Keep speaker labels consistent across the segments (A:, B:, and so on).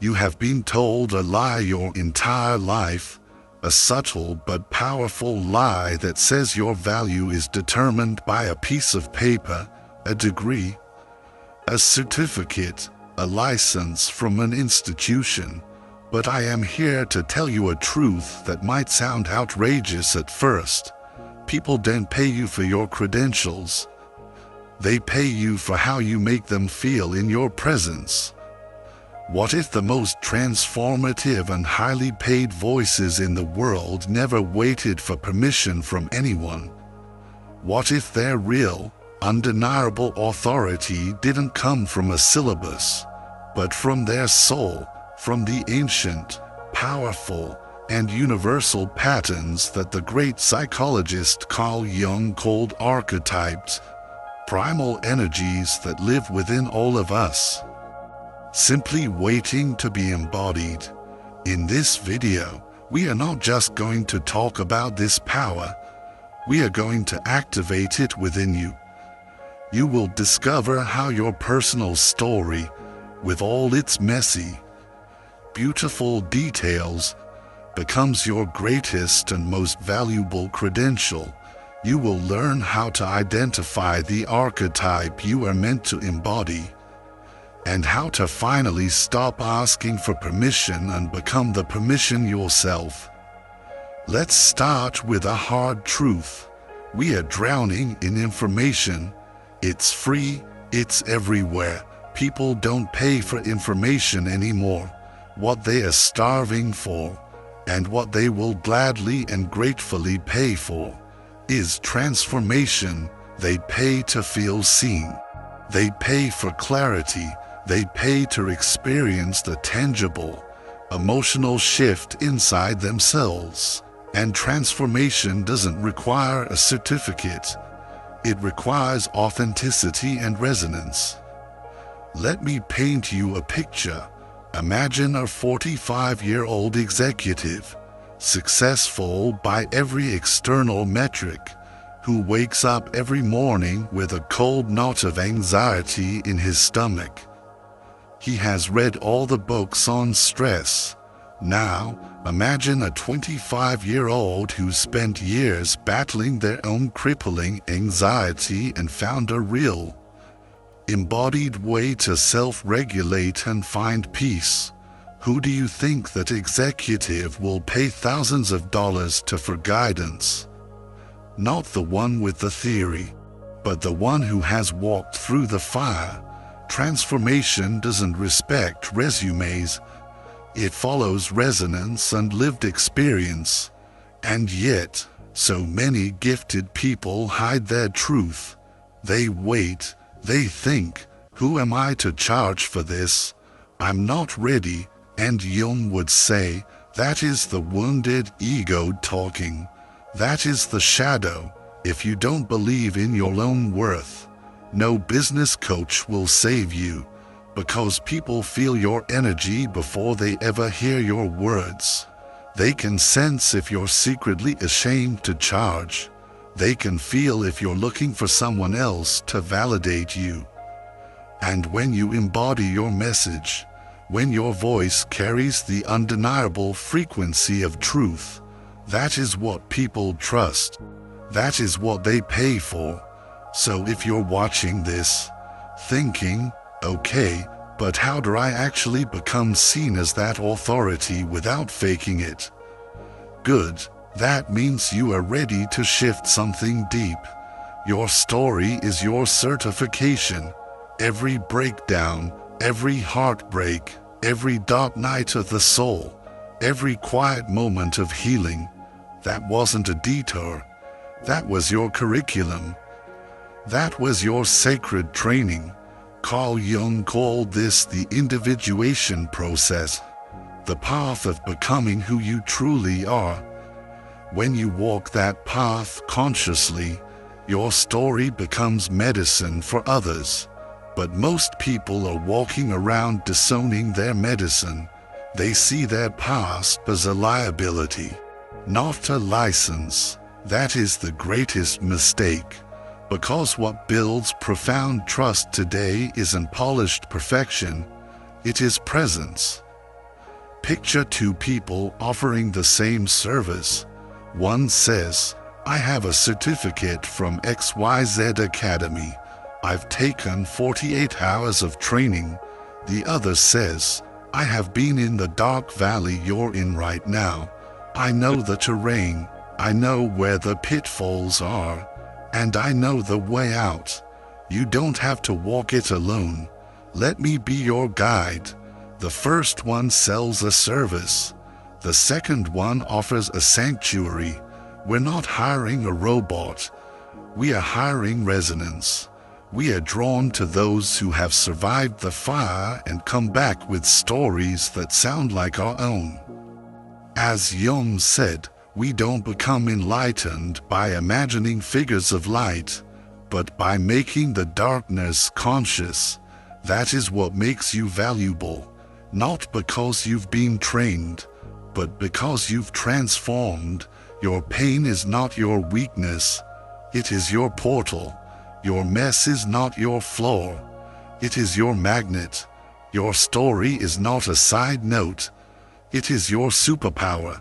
A: You have been told a lie your entire life, a subtle but powerful lie that says your value is determined by a piece of paper, a degree, a certificate, a license from an institution. But I am here to tell you a truth that might sound outrageous at first. People don't pay you for your credentials. They pay you for how you make them feel in your presence. What if the most transformative and highly paid voices in the world never waited for permission from anyone? What if their real, undeniable authority didn't come from a syllabus, but from their soul, from the ancient, powerful, and universal patterns that the great psychologist Carl Jung called archetypes, primal energies that live within all of us, simply waiting to be embodied? In this video, we are not just going to talk about this power, we are going to activate it within you. You will discover how your personal story, with all its messy, beautiful details, becomes your greatest and most valuable credential. You will learn how to identify the archetype you are meant to embody, and how to finally stop asking for permission and become the permission yourself. Let's start with a hard truth. We are drowning in information. It's free, it's everywhere. People don't pay for information anymore. What they are starving for, and what they will gladly and gratefully pay for, is transformation. They pay to feel seen. They pay for clarity. They pay to experience the tangible, emotional shift inside themselves. And transformation doesn't require a certificate. It requires authenticity and resonance. Let me paint you a picture. Imagine a 45-year-old executive, successful by every external metric, who wakes up every morning with a cold knot of anxiety in his stomach. He has read all the books on stress. Now, imagine a 25-year-old who spent years battling their own crippling anxiety and found a real, embodied way to self-regulate and find peace. Who do you think that executive will pay thousands of dollars to for guidance? Not the one with the theory, but the one who has walked through the fire. Transformation doesn't respect resumes. It follows resonance and lived experience. And yet, so many gifted people hide their truth. They wait. They think, who am I to charge for this? I'm not ready. And Jung would say, that is the wounded ego talking. That is the shadow. If you don't believe in your own worth, no business coach will save you, because people feel your energy before they ever hear your words. They can sense if you're secretly ashamed to charge. They can feel if you're looking for someone else to validate you. And when you embody your message, when your voice carries the undeniable frequency of truth, that is what people trust. That is what they pay for. So if you're watching this, thinking, okay, but how do I actually become seen as that authority without faking it? Good, that means you are ready to shift something deep. Your story is your certification. Every breakdown, every heartbreak, every dark night of the soul, every quiet moment of healing, that wasn't a detour. That was your curriculum. That was your sacred training. Carl Jung called this the individuation process, the path of becoming who you truly are. When you walk that path consciously, your story becomes medicine for others. But most people are walking around disowning their medicine. They see their past as a liability, not a license. That is the greatest mistake. Because what builds profound trust today isn't polished perfection, it is presence. Picture two people offering the same service. One says, "I have a certificate from XYZ Academy. I've taken 48 hours of training." The other says, "I have been in the dark valley you're in right now. I know the terrain, I know where the pitfalls are, and I know the way out. You don't have to walk it alone. Let me be your guide." The first one sells a service. The second one offers a sanctuary. We're not hiring a robot. We are hiring resonance. We are drawn to those who have survived the fire and come back with stories that sound like our own. As Jung said, we don't become enlightened by imagining figures of light, but by making the darkness conscious. That is what makes you valuable. Not because you've been trained, but because you've transformed. Your pain is not your weakness. It is your portal. Your mess is not your flaw. It is your magnet. Your story is not a side note. It is your superpower.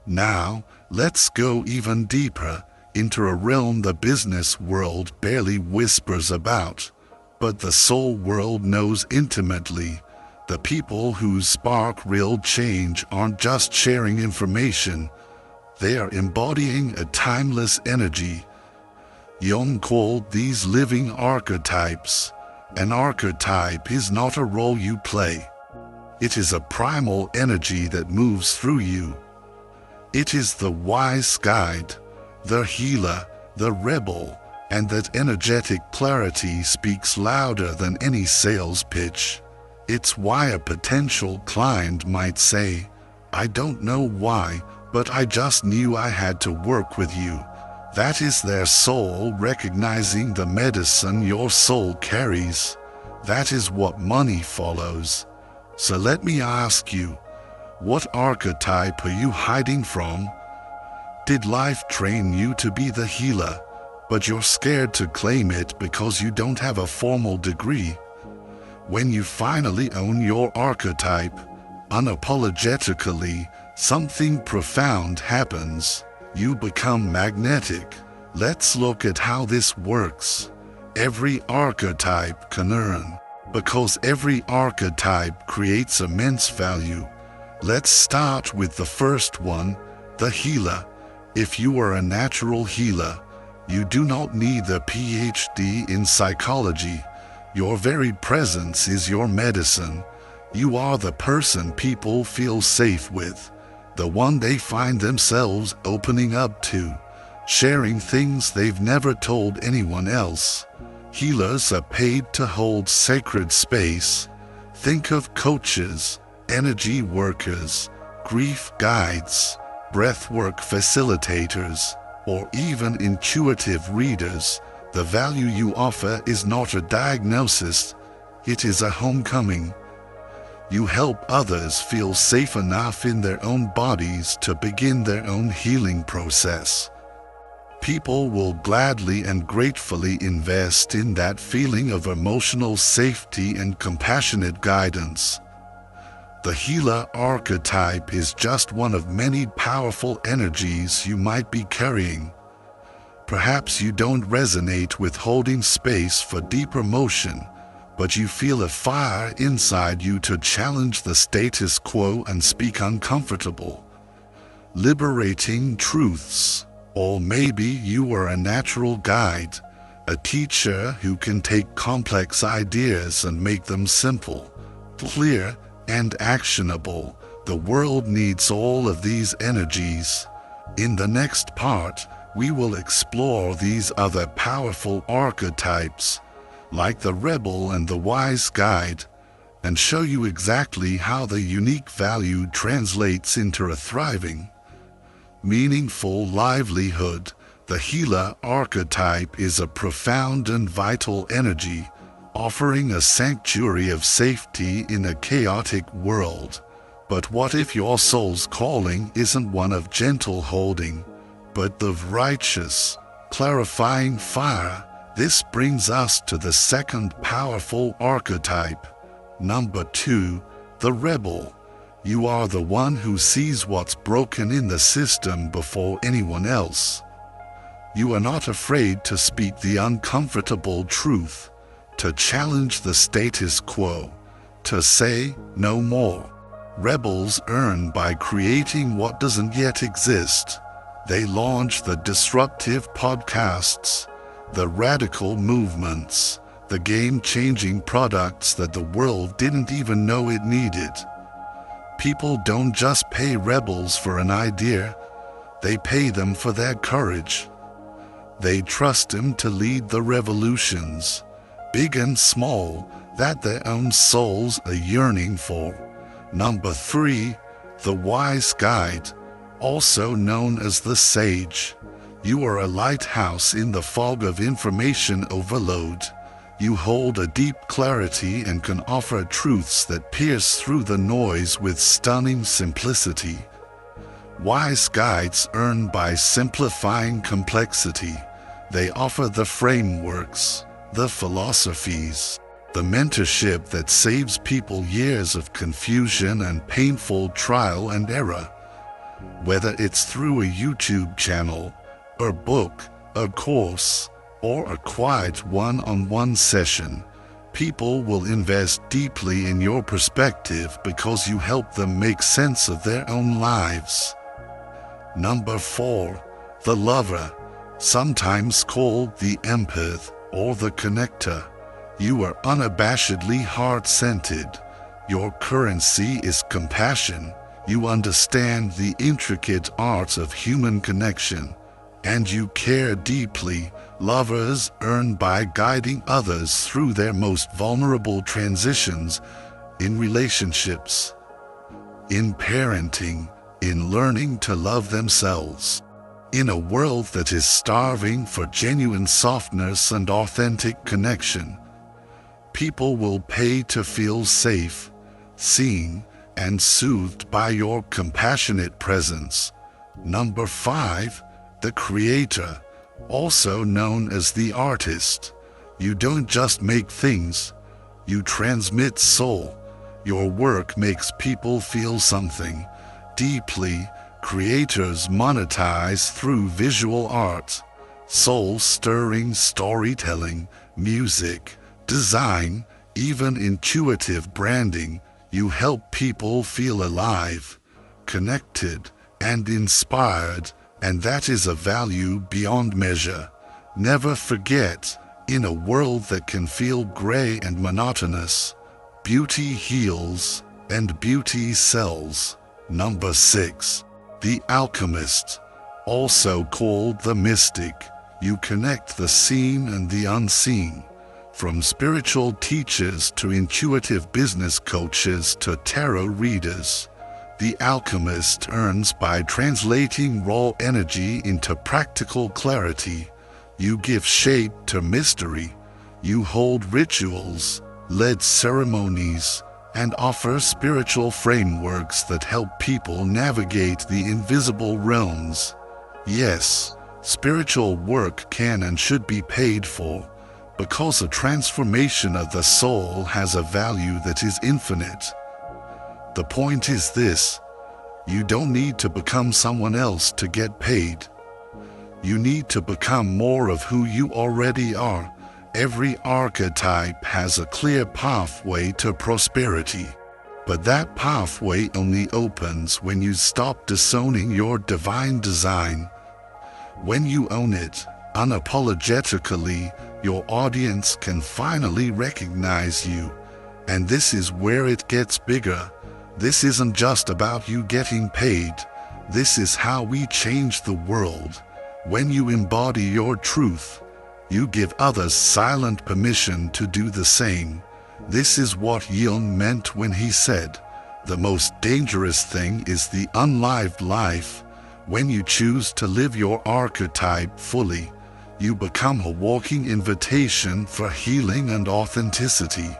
A: Now, let's go even deeper into a realm the business world barely whispers about, but the soul world knows intimately. The people who spark real change aren't just sharing information. They are embodying a timeless energy. Jung called these living archetypes. An archetype is not a role you play. It is a primal energy that moves through you. It is the wise guide, the healer, the rebel, and that energetic clarity speaks louder than any sales pitch. It's why a potential client might say, "I don't know why, but I just knew I had to work with you." That is their soul recognizing the medicine your soul carries. That is what money follows. So let me ask you, what archetype are you hiding from? Did life train you to be the healer, but you're scared to claim it because you don't have a formal degree? When you finally own your archetype, unapologetically, something profound happens. You become magnetic. Let's look at how this works. Every archetype can earn, because every archetype creates immense value. Let's start with the first one, the healer. If you are a natural healer, you do not need a PhD in psychology. Your very presence is your medicine. You are the person people feel safe with, the one they find themselves opening up to, sharing things they've never told anyone else. Healers are paid to hold sacred space. Think of coaches, energy workers, grief guides, breathwork facilitators, or even intuitive readers. The value you offer is not a diagnosis, it is a homecoming. You help others feel safe enough in their own bodies to begin their own healing process. People will gladly and gratefully invest in that feeling of emotional safety and compassionate guidance. The healer archetype is just one of many powerful energies you might be carrying. Perhaps you don't resonate with holding space for deep emotion, but you feel a fire inside you to challenge the status quo and speak uncomfortable, liberating truths. Or maybe you are a natural guide, a teacher who can take complex ideas and make them simple, clear, and actionable. The world needs all of these energies. In the next part, we will explore these other powerful archetypes, like the rebel and the wise guide, and show you exactly how the unique value translates into a thriving, meaningful livelihood. The healer archetype is a profound and vital energy, offering a sanctuary of safety in a chaotic world. But what if your soul's calling isn't one of gentle holding, but of righteous, clarifying fire? This brings us to the second powerful archetype. Number 2, the rebel. You are the one who sees what's broken in the system before anyone else. You are not afraid to speak the uncomfortable truth, to challenge the status quo, to say no more. Rebels earn by creating what doesn't yet exist. They launch the disruptive podcasts, the radical movements, the game-changing products that the world didn't even know it needed. People don't just pay rebels for an idea, they pay them for their courage. They trust them to lead the revolutions, big and small, that their own souls are yearning for. Number 3, the wise guide, also known as the sage. You are a lighthouse in the fog of information overload. You hold a deep clarity and can offer truths that pierce through the noise with stunning simplicity. Wise guides earn by simplifying complexity. They offer the frameworks, the philosophies, the mentorship that saves people years of confusion and painful trial and error. Whether it's through a YouTube channel, a book, a course, or a quiet one-on-one session, people will invest deeply in your perspective because you help them make sense of their own lives. Number 4, the lover, sometimes called the empath or the connector. You are unabashedly heart-centered. Your currency is compassion. You understand the intricate art of human connection, and you care deeply. Lovers earn by guiding others through their most vulnerable transitions in relationships, in parenting, in learning to love themselves. In a world that is starving for genuine softness and authentic connection, people will pay to feel safe, seen, and soothed by your compassionate presence. Number 5, the creator, also known as the artist. You don't just make things, you transmit soul. Your work makes people feel something deeply. Creators monetize through visual art, soul-stirring storytelling, music, design, even intuitive branding. You help people feel alive, connected, and inspired, and that is a value beyond measure. Never forget, in a world that can feel gray and monotonous, beauty heals and beauty sells. Number 6, the alchemist, also called the mystic. You connect the seen and the unseen. From spiritual teachers to intuitive business coaches to tarot readers, the alchemist earns by translating raw energy into practical clarity. You give shape to mystery. You hold rituals, lead ceremonies, and offer spiritual frameworks that help people navigate the invisible realms. Yes, spiritual work can and should be paid for, because a transformation of the soul has a value that is infinite. The point is this: you don't need to become someone else to get paid. You need to become more of who you already are. Every archetype has a clear pathway to prosperity, but that pathway only opens when you stop disowning your divine design. When you own it unapologetically, your audience can finally recognize you. And this is where it gets bigger. This isn't just about you getting paid. This is how we change the world. When you embody your truth, you give others silent permission to do the same. This is what Jung meant when he said, "The most dangerous thing is the unlived life." When you choose to live your archetype fully, you become a walking invitation for healing and authenticity.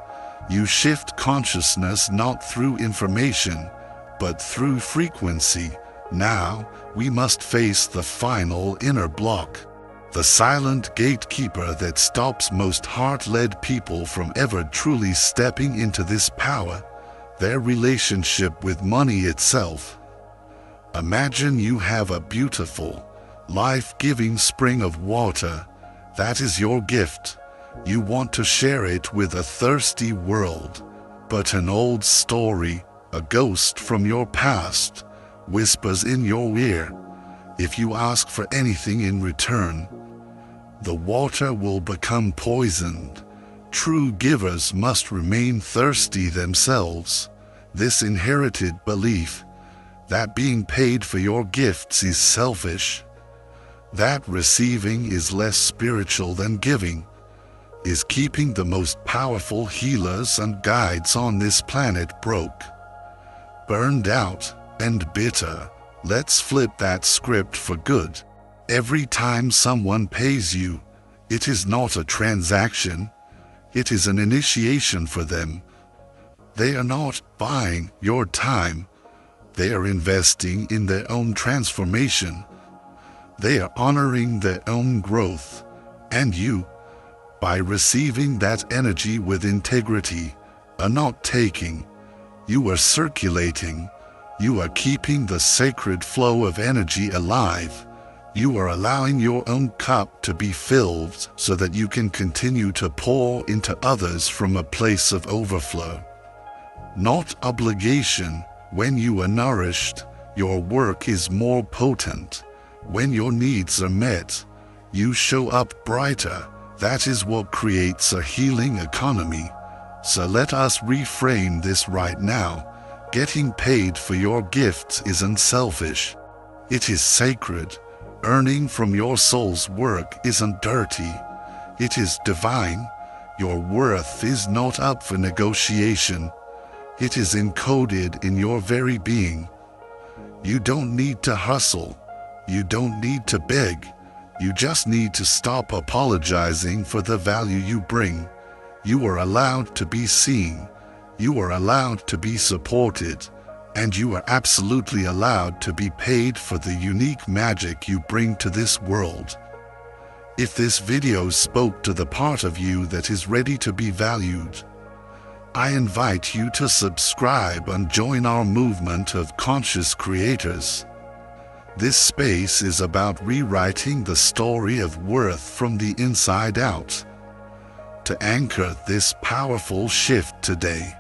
A: You shift consciousness not through information, but through frequency. Now, we must face the final inner block. The silent gatekeeper that stops most heart-led people from ever truly stepping into this power. their relationship with money itself. Imagine you have a beautiful, life-giving spring of water. That is your gift. You want to share it with a thirsty world, but an old story, a ghost from your past, whispers in your ear. If you ask for anything in return, the water will become poisoned. True givers must remain thirsty themselves. This inherited belief that being paid for your gifts is selfish, that receiving is less spiritual than giving, is keeping the most powerful healers and guides on this planet broke, burned out, and bitter. Let's flip that script for good. Every time someone pays you, it is not a transaction, it is an initiation for them. They are not buying your time, they are investing in their own transformation. They are honoring their own growth, and you, by receiving that energy with integrity, are not taking, you are circulating. You are keeping the sacred flow of energy alive. You are allowing your own cup to be filled so that you can continue to pour into others from a place of overflow, not obligation. When you are nourished, your work is more potent. When your needs are met, you show up brighter. That is what creates a healing economy. So let us reframe this right now. Getting paid for your gifts isn't selfish. It is sacred. Earning from your soul's work isn't dirty. It is divine. Your worth is not up for negotiation. It is encoded in your very being. You don't need to hustle. You don't need to beg. You just need to stop apologizing for the value you bring. You are allowed to be seen. You are allowed to be supported, and you are absolutely allowed to be paid for the unique magic you bring to this world. If this video spoke to the part of you that is ready to be valued, I invite you to subscribe and join our movement of conscious creators. This space is about rewriting the story of worth from the inside out. To anchor this powerful shift today,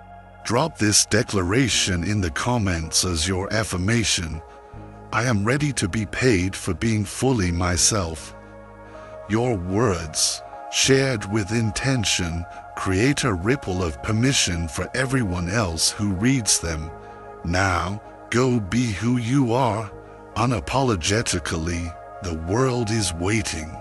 A: drop this declaration in the comments as your affirmation. I am ready to be paid for being fully myself. Your words, shared with intention, create a ripple of permission for everyone else who reads them. Now, go be who you are, unapologetically. The world is waiting.